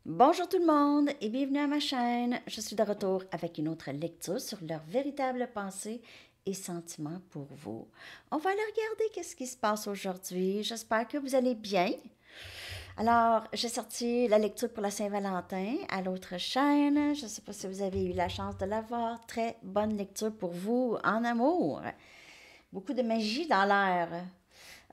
Bonjour tout le monde et bienvenue à ma chaîne. Je suis de retour avec une autre lecture sur leurs véritables pensées et sentiments pour vous. On va aller regarder qu'est-ce qui se passe aujourd'hui. J'espère que vous allez bien. Alors, j'ai sorti la lecture pour la Saint-Valentin à l'autre chaîne. Je ne sais pas si vous avez eu la chance de la voir. Très bonne lecture pour vous en amour. Beaucoup de magie dans l'air.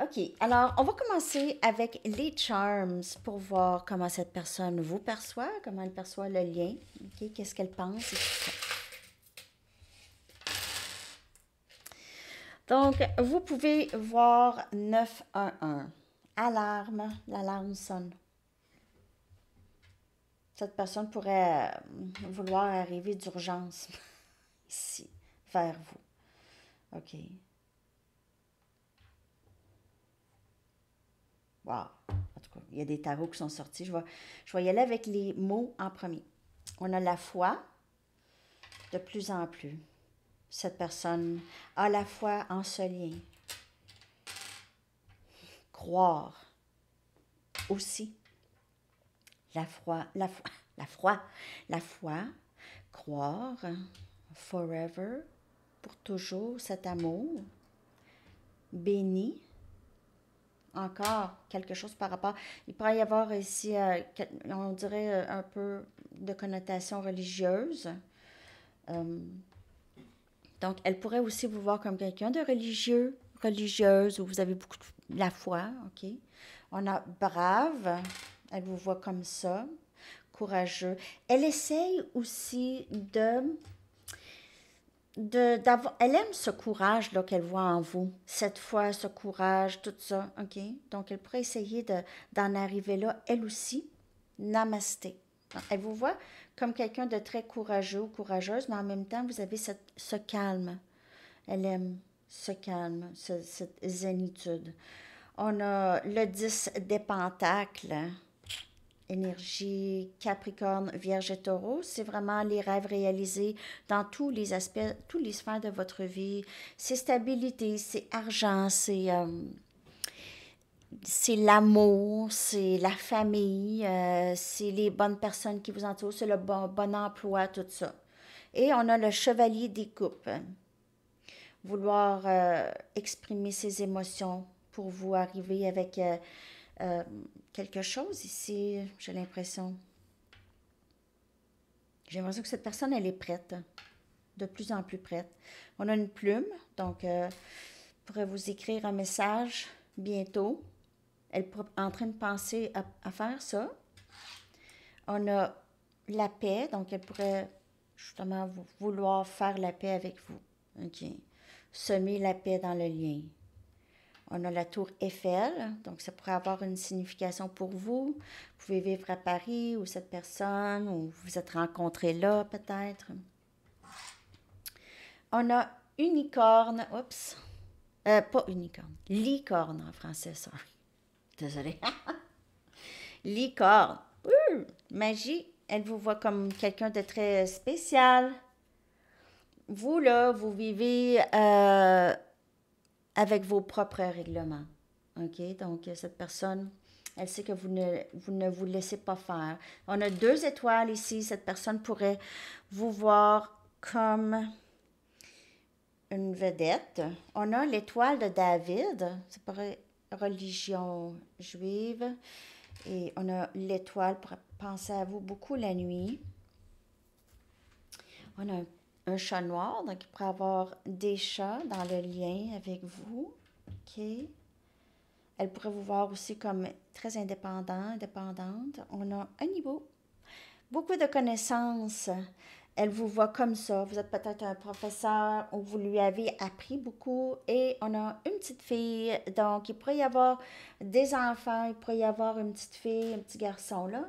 OK, alors on va commencer avec les charms pour voir comment cette personne vous perçoit, comment elle perçoit le lien, OK, qu'est-ce qu'elle pense et tout ça. Donc, vous pouvez voir 911. Alarme, l'alarme sonne. Cette personne pourrait vouloir arriver d'urgence ici, vers vous. OK. Wow. En tout cas, il y a des tarots qui sont sortis. Je vais y aller avec les mots en premier. On a la foi, de plus en plus. Cette personne a la foi en ce lien. Croire aussi. La foi, la foi, croire, forever, pour toujours, cet amour. Béni, encore quelque chose par rapport. Il pourrait y avoir ici, on dirait un peu de connotation religieuse. Euh, Donc, elle pourrait aussi vous voir comme quelqu'un de religieux, religieuse, où vous avez beaucoup de la foi, OK? On a brave, elle vous voit comme ça, courageux. Elle essaye aussi d'avoir, elle aime ce courage-là qu'elle voit en vous, cette foi, ce courage, tout ça, OK? Donc, elle pourrait essayer d'en arriver là, elle aussi. Namasté. Elle vous voit comme quelqu'un de très courageux ou courageuse, mais en même temps, vous avez ce calme. Elle aime ce calme, cette zénitude. On a le 10 des pentacles, énergie Capricorne, Vierge et Taureau. C'est vraiment les rêves réalisés dans tous les aspects, tous les sphères de votre vie. C'est stabilité, c'est argent, c'est l'amour, c'est la famille, c'est les bonnes personnes qui vous entourent, c'est le bon emploi, tout ça. Et on a le chevalier des coupes. Vouloir exprimer ses émotions pour vous arriver avec euh, quelque chose ici, j'ai l'impression. J'ai l'impression que cette personne, elle est prête, de plus en plus prête. On a une plume, donc pourrait vous écrire un message bientôt. Elle est en train de penser à faire ça. On a la paix, donc elle pourrait justement vouloir faire la paix avec vous. OK. Semer la paix dans le lien. On a la tour Eiffel, donc ça pourrait avoir une signification pour vous. Vous pouvez vivre à Paris ou cette personne, ou vous vous êtes rencontrés là peut-être. On a unicorne, oups, pas unicorne, licorne en français, sorry. Désolée. Licorne, magie, elle vous voit comme quelqu'un de très spécial. Vous, là, vous vivez avec vos propres règlements. OK? Donc, cette personne, elle sait que vous ne vous laissez pas faire. On a 2 étoiles ici. Cette personne pourrait vous voir comme une vedette. On a l'étoile de David. C'est pour religion juive. Et on a l'étoile pour penser à vous beaucoup la nuit. On a un chat noir, donc il pourrait avoir des chats dans le lien avec vous. OK? Elle pourrait vous voir aussi comme très indépendante. On a un niveau, beaucoup de connaissances. Elle vous voit comme ça. Vous êtes peut-être un professeur ou vous lui avez appris beaucoup. Et on a une petite fille. Donc, il pourrait y avoir des enfants, il pourrait y avoir une petite fille, un petit garçon là.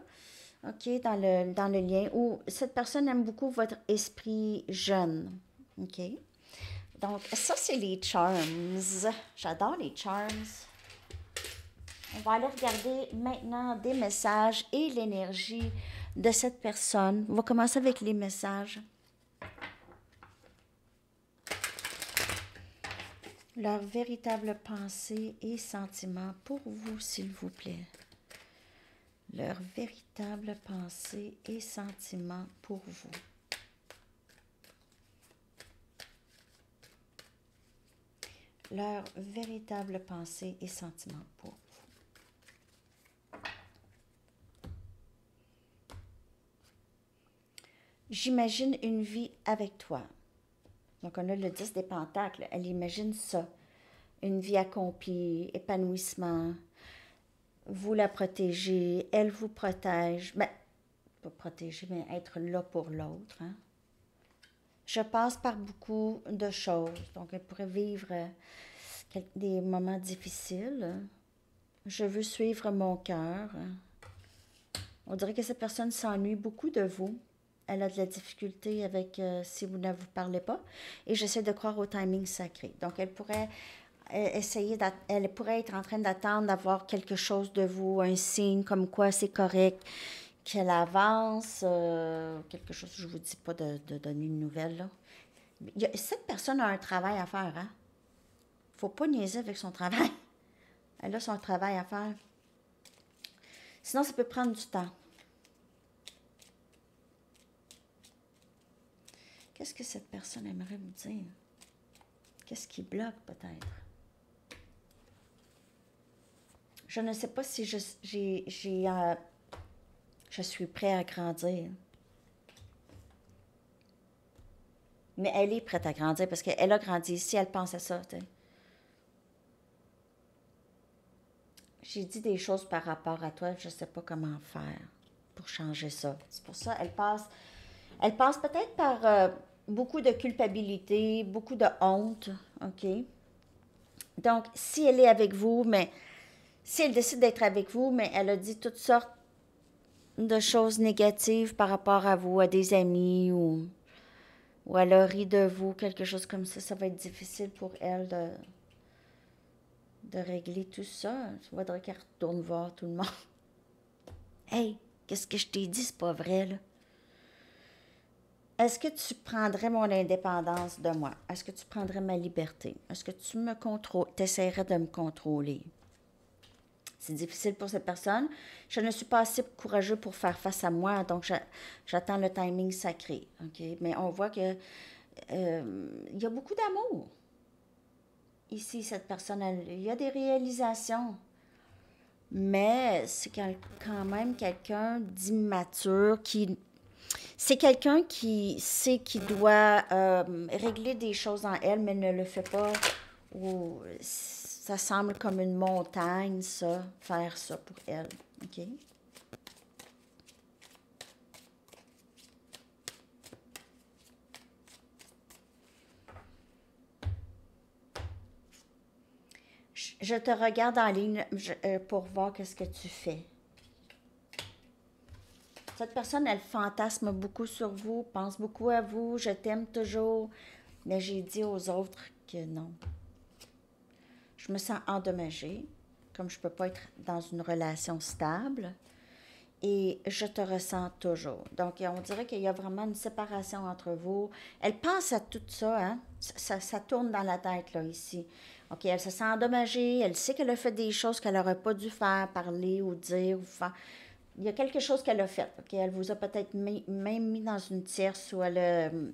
OK, dans le lien. Ou cette personne aime beaucoup votre esprit jeune. OK. Donc, ça, c'est les charms. J'adore les charms. On va aller regarder maintenant des messages et l'énergie de cette personne. On va commencer avec les messages. Leur véritable pensée et sentiment pour vous, s'il vous plaît. Leur véritable pensée et sentiment pour vous. Leur véritable pensée et sentiment pour vous. J'imagine une vie avec toi. Donc, on a le 10 des pentacles. Elle imagine ça. Une vie accomplie, épanouissement. Vous la protégez, elle vous protège. Mais, pas protéger, mais être là pour l'autre. Hein? Je passe par beaucoup de choses. Donc, elle pourrait vivre des moments difficiles. Je veux suivre mon cœur. On dirait que cette personne s'ennuie beaucoup de vous. Elle a de la difficulté avec si vous ne vous parlez pas. Et j'essaie de croire au timing sacré. Donc, elle pourrait elle pourrait être en train d'attendre d'avoir quelque chose de vous, un signe comme quoi c'est correct, qu'elle avance, quelque chose, je ne vous dis pas de donner une nouvelle, là. Cette personne a un travail à faire, hein? Faut pas niaiser avec son travail. Elle a son travail à faire. Sinon, ça peut prendre du temps. Qu'est-ce que cette personne aimerait vous dire? Qu'est-ce qui bloque, peut-être? Je ne sais pas si je suis prêt à grandir. Mais elle est prête à grandir parce qu'elle a grandi ici, elle pense à ça. T'sais. J'ai dit des choses par rapport à toi, je ne sais pas comment faire pour changer ça. C'est pour ça qu'elle passe peut-être par beaucoup de culpabilité, beaucoup de honte, OK? Donc, si elle est avec vous, mais si elle décide d'être avec vous, mais elle a dit toutes sortes de choses négatives par rapport à vous, à des amis ou elle a ri de vous, quelque chose comme ça va être difficile pour elle de régler tout ça. Il faudrait qu'elle retourne voir tout le monde. Hey, qu'est-ce que je t'ai dit, c'est pas vrai, là? Est-ce que tu prendrais mon indépendance de moi? Est-ce que tu prendrais ma liberté? Est-ce que tu essaierais de me contrôler? C'est difficile pour cette personne. Je ne suis pas assez courageux pour faire face à moi, donc j'attends le timing sacré. Okay? Mais on voit que il y a beaucoup d'amour. Ici, cette personne, il y a des réalisations. Mais c'est quand même quelqu'un d'immature c'est quelqu'un qui sait qu'il doit régler des choses en elle, mais ne le fait pas. Ou ça semble comme une montagne, ça, faire ça pour elle. OK? Je te regarde en ligne pour voir qu'est-ce que tu fais. Cette personne, elle fantasme beaucoup sur vous, pense beaucoup à vous, je t'aime toujours. Mais j'ai dit aux autres que non. Je me sens endommagée, comme je ne peux pas être dans une relation stable. Et je te ressens toujours. Donc, on dirait qu'il y a vraiment une séparation entre vous. Elle pense à tout ça, hein? Ça tourne dans la tête, là, ici. OK, elle se sent endommagée, elle sait qu'elle a fait des choses qu'elle n'aurait pas dû faire, parler ou dire ou faire. Il y a quelque chose qu'elle a fait. OK, elle vous a peut-être même mis dans une tierce où elle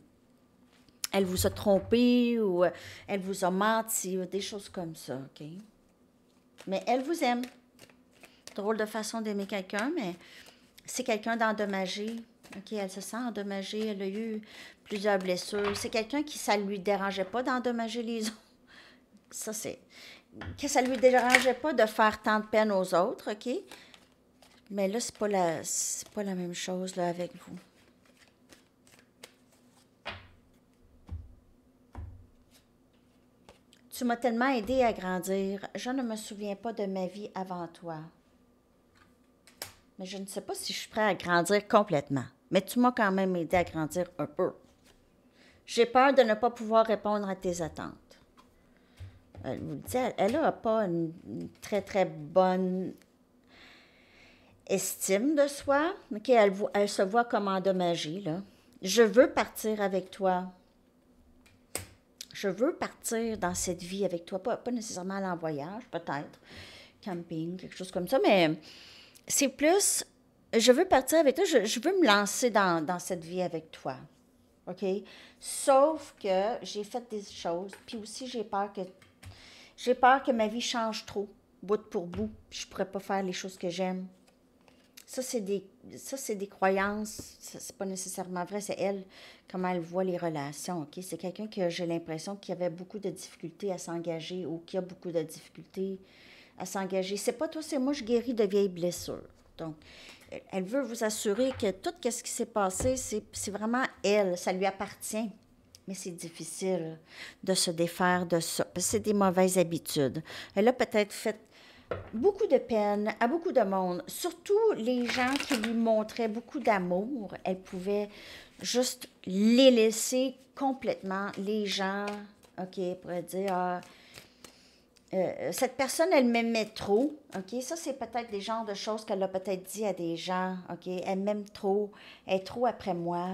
vous a trompé ou elle vous a menti, ou des choses comme ça, OK? Mais elle vous aime. Drôle de façon d'aimer quelqu'un, mais c'est quelqu'un d'endommagé. OK, elle se sent endommagée, elle a eu plusieurs blessures. C'est quelqu'un qui, ça ne lui dérangeait pas d'endommager les autres. Ça, c'est... Que ça ne lui dérangeait pas de faire tant de peine aux autres, OK? Mais là, c'est pas la même chose là, avec vous. Tu m'as tellement aidé à grandir. Je ne me souviens pas de ma vie avant toi. Mais je ne sais pas si je suis prête à grandir complètement. Mais tu m'as quand même aidé à grandir un peu. J'ai peur de ne pas pouvoir répondre à tes attentes. Elle vous dit, elle n'a pas une très, très bonne estime de soi. Okay, elle se voit comme endommagée, là. Je veux partir avec toi. Je veux partir dans cette vie avec toi. Pas nécessairement aller en voyage, peut-être. Camping, quelque chose comme ça. Mais c'est plus, je veux partir avec toi, je veux me lancer dans cette vie avec toi. OK? Sauf que j'ai fait des choses, puis aussi j'ai peur que ma vie change trop, bout pour bout, puis je pourrais pas faire les choses que j'aime. Ça, c'est des croyances, c'est pas nécessairement vrai, c'est elle, comment elle voit les relations, OK? C'est quelqu'un que j'ai l'impression qui avait beaucoup de difficultés à s'engager ou qui a beaucoup de difficultés à s'engager. C'est pas toi, c'est moi, je guéris de vieilles blessures. Donc, elle veut vous assurer que tout ce qui s'est passé, c'est vraiment elle, ça lui appartient. Mais c'est difficile de se défaire de ça, parce que c'est des mauvaises habitudes. Elle a peut-être fait beaucoup de peine à beaucoup de monde, surtout les gens qui lui montraient beaucoup d'amour. Elle pouvait juste les laisser complètement. Les gens, OK, pourraient dire, cette personne, elle m'aimait trop, OK? Ça, c'est peut-être des genres de choses qu'elle a peut-être dit à des gens, OK? Elle m'aime trop, elle est trop après moi.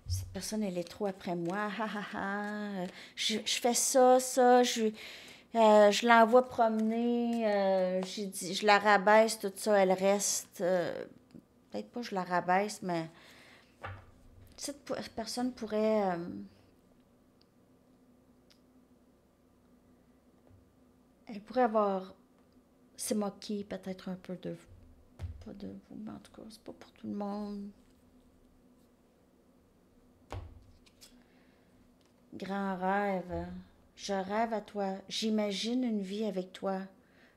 Cette personne, elle est trop après moi, ha ha ha. Je fais ça, je l'envoie promener, je la rabaisse, tout ça, elle reste. Peut-être pas je la rabaisse, mais cette personne pourrait... elle pourrait avoir s'est moquée peut-être un peu de vous. Pas de vous, mais en tout cas, c'est pas pour tout le monde. Grand rêve. Je rêve à toi. J'imagine une vie avec toi.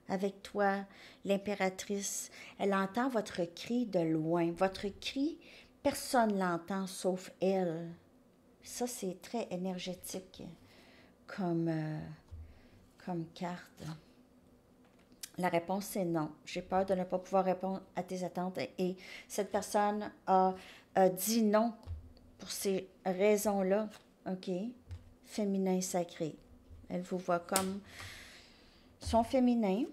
Avec toi, l'impératrice. Elle entend votre cri de loin. Votre cri, personne l'entend sauf elle. Ça, c'est très énergétique comme, comme carte. La réponse, c'est non. J'ai peur de ne pas pouvoir répondre à tes attentes. Et cette personne a dit non pour ces raisons-là. OK? Féminin sacré. Elle vous voit comme son féminin.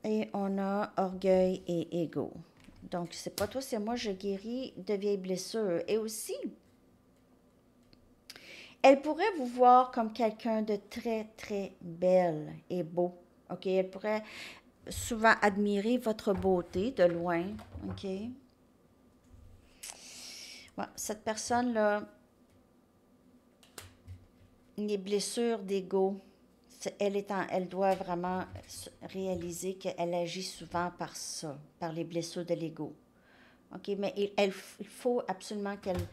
Et on a orgueil et ego. Donc, c'est pas toi, c'est moi, je guéris de vieilles blessures. Et aussi, elle pourrait vous voir comme quelqu'un de très, très belle et beau. OK? Elle pourrait souvent admirer votre beauté de loin. OK? Ouais, cette personne-là, les blessures d'ego, elle doit vraiment réaliser qu'elle agit souvent par ça, par les blessures de l'ego. OK? Mais il faut absolument qu'elle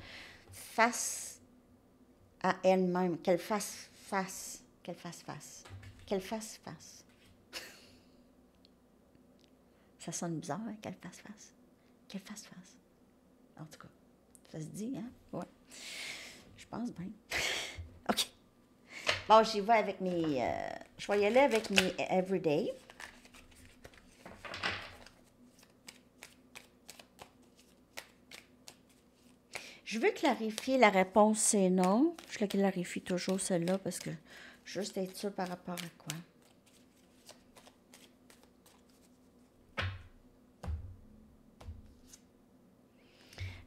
fasse à elle-même, qu'elle fasse face. Ça sonne bizarre, hein, qu'elle fasse face. En tout cas, ça se dit, hein? Ouais. Je pense bien. OK. Bon, j'y vais avec mes... je vais y aller avec mes everyday. Je veux clarifier la réponse, c'est non. Je la clarifie toujours celle-là parce que juste être sûr par rapport à quoi.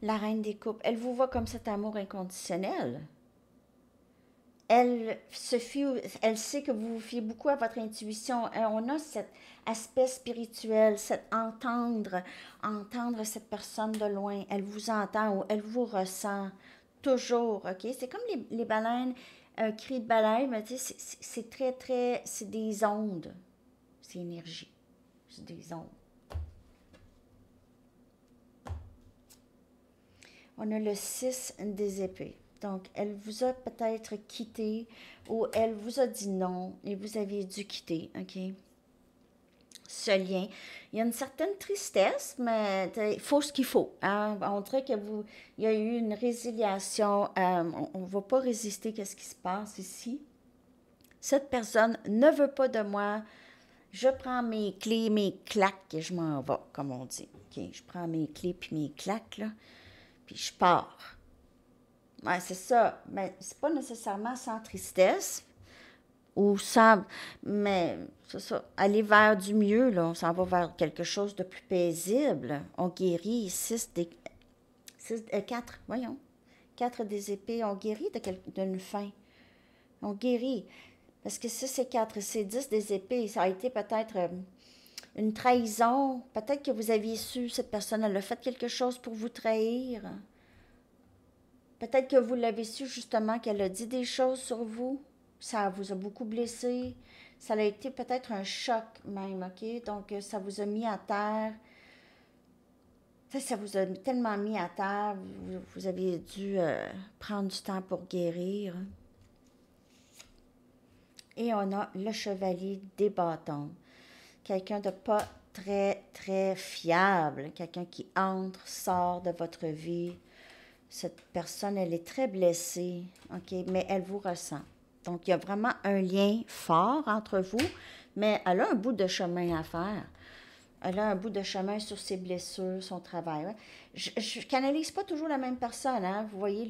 La reine des coupes, elle vous voit comme cet amour inconditionnel. Elle sait que vous vous fiez beaucoup à votre intuition. On a cet aspect spirituel, entendre cette personne de loin. Elle vous entend ou elle vous ressent toujours, OK? C'est comme les baleines, un cri de baleine, mais tu sais, c'est très, très, c'est des ondes. C'est énergie. C'est des ondes. On a le 6 des épées. Donc, elle vous a peut-être quitté ou elle vous a dit non et vous aviez dû quitter, OK? Ce lien. Il y a une certaine tristesse, mais il faut ce qu'il faut. Hein? On dirait qu'il y a eu une résiliation. On ne va pas résister à ce qui se passe ici. Cette personne ne veut pas de moi. Je prends mes clés, mes claques et je m'en vais, comme on dit. OK? Je prends mes clés puis mes claques, là, puis je pars. Ouais, c'est ça. Mais c'est pas nécessairement sans tristesse ou sans. Mais c'est ça. Aller vers du mieux, là. On s'en va vers quelque chose de plus paisible. On guérit 4, voyons. 4 des épées. On guérit d'une fin. On guérit. Parce que 6 et 4, c'est 10 des épées. Ça a été peut-être Une trahison. Peut-être que vous aviez su, cette personne, elle a fait quelque chose pour vous trahir. Peut-être que vous l'avez su justement qu'elle a dit des choses sur vous. Ça vous a beaucoup blessé. Ça a été peut-être un choc même, OK? Donc, ça vous a mis à terre. Ça vous a tellement mis à terre. Vous avez dû prendre du temps pour guérir. Et on a le chevalier des bâtons. Quelqu'un de pas très, très fiable. Quelqu'un qui entre, sort de votre vie. Cette personne, elle est très blessée, OK, mais elle vous ressent. Donc, il y a vraiment un lien fort entre vous, mais elle a un bout de chemin à faire. Elle a un bout de chemin sur ses blessures, son travail. Ouais. Je ne canalise pas toujours la même personne, hein. Vous voyez,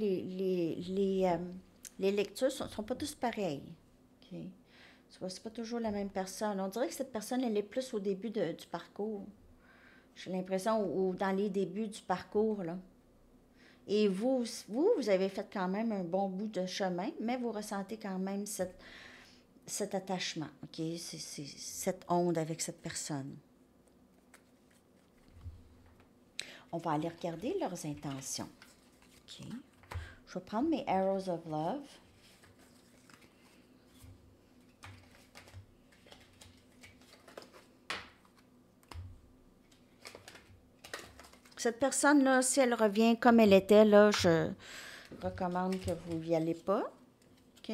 les lectures ne sont pas tous pareilles. OK? C'est pas toujours la même personne. On dirait que cette personne, elle est plus au début du parcours. J'ai l'impression, ou dans les débuts du parcours, là. Et vous avez fait quand même un bon bout de chemin, mais vous ressentez quand même cet attachement, OK? Cette onde avec cette personne. On va aller regarder leurs intentions. OK? Je vais prendre mes Arrows of Love. Cette personne-là, si elle revient comme elle était, là, je recommande que vous n'y allez pas. OK?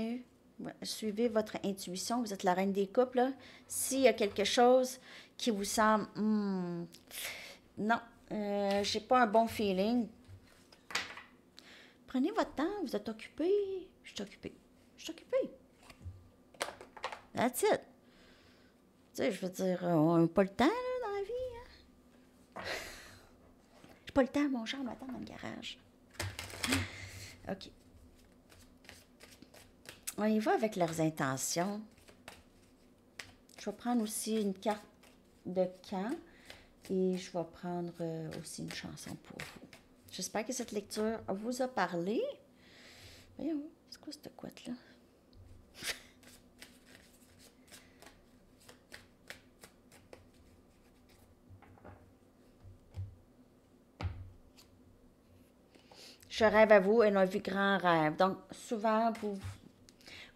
Suivez votre intuition. Vous êtes la reine des couples, là. S'il y a quelque chose qui vous semble... non, j'ai pas un bon feeling. Prenez votre temps. Vous êtes occupé. Je suis occupée. Je suis occupée. That's it. Tu sais, je veux dire, on n'a pas le temps, là, dans la vie. Hein? J'ai pas le temps, mon char m'attend dans le garage. OK. On y va avec leurs intentions. Je vais prendre aussi une carte de camp et je vais prendre aussi une chanson pour vous. J'espère que cette lecture vous a parlé. Voyons, c'est quoi cette couette-là? Je rêve à vous et une vie grand rêve. Donc, souvent,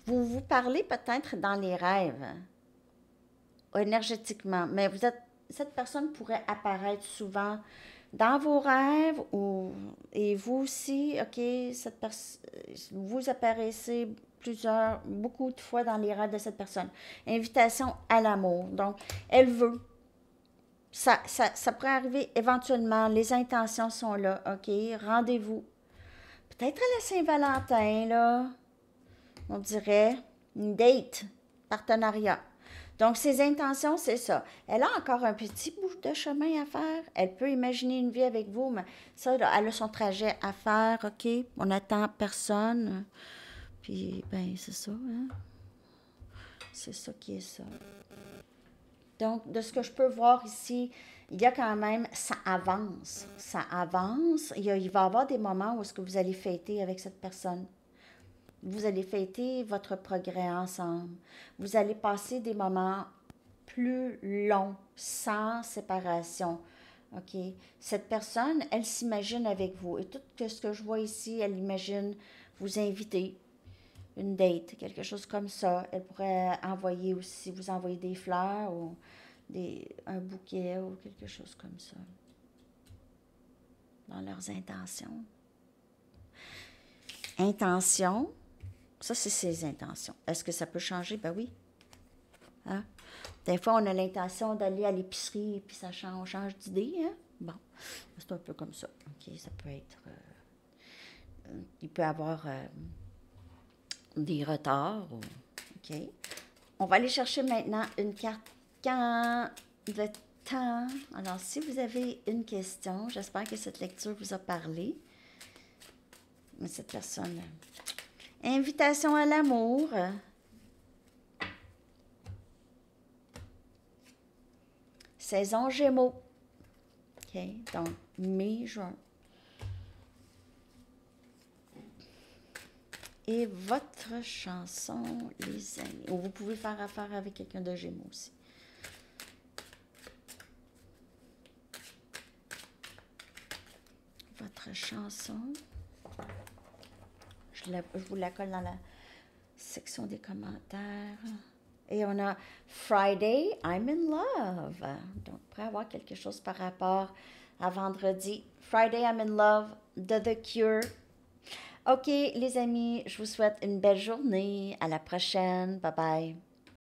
vous parlez peut-être dans les rêves, énergétiquement, mais cette personne pourrait apparaître souvent dans vos rêves et vous aussi, OK, vous apparaissez beaucoup de fois dans les rêves de cette personne. Invitation à l'amour. Donc, elle veut. Ça pourrait arriver éventuellement. Les intentions sont là, OK? Rendez-vous. Peut-être à la Saint-Valentin, là, on dirait une date, partenariat. Donc, ses intentions, c'est ça. Elle a encore un petit bout de chemin à faire. Elle peut imaginer une vie avec vous, mais ça, là, elle a son trajet à faire, OK? On n'attend personne. Puis, ben, c'est ça, hein? C'est ça qui est ça. Donc, de ce que je peux voir ici, il y a quand même, ça avance. Ça avance. Il va y avoir des moments où est-ce que vous allez fêter avec cette personne. Vous allez fêter votre progrès ensemble. Vous allez passer des moments plus longs, sans séparation. OK? Cette personne, elle s'imagine avec vous. Et tout ce que je vois ici, elle imagine vous inviter. Une date, quelque chose comme ça. Elle pourrait envoyer aussi, vous envoyer des fleurs ou un bouquet ou quelque chose comme ça. Dans leurs intentions. Intention, ça c'est ses intentions. Est-ce que ça peut changer? Ben oui. Hein? Des fois, on a l'intention d'aller à l'épicerie et puis on change d'idée. Hein? Bon, c'est un peu comme ça. OK, ça peut être... il peut y avoir des retards. OK. On va aller chercher maintenant une carte quand le temps. Alors, si vous avez une question, j'espère que cette lecture vous a parlé. Mais cette personne... Invitation à l'amour. Saison Gémeaux. OK, donc mai, juin. Et votre chanson, les amis. Ou vous pouvez faire affaire avec quelqu'un de Gémeaux aussi. autre chanson. Je vous la colle dans la section des commentaires. Et on a Friday, I'm in Love. Donc, on pourrait avoir quelque chose par rapport à vendredi. Friday, I'm in Love de The Cure. OK, les amis, je vous souhaite une belle journée. À la prochaine. Bye bye.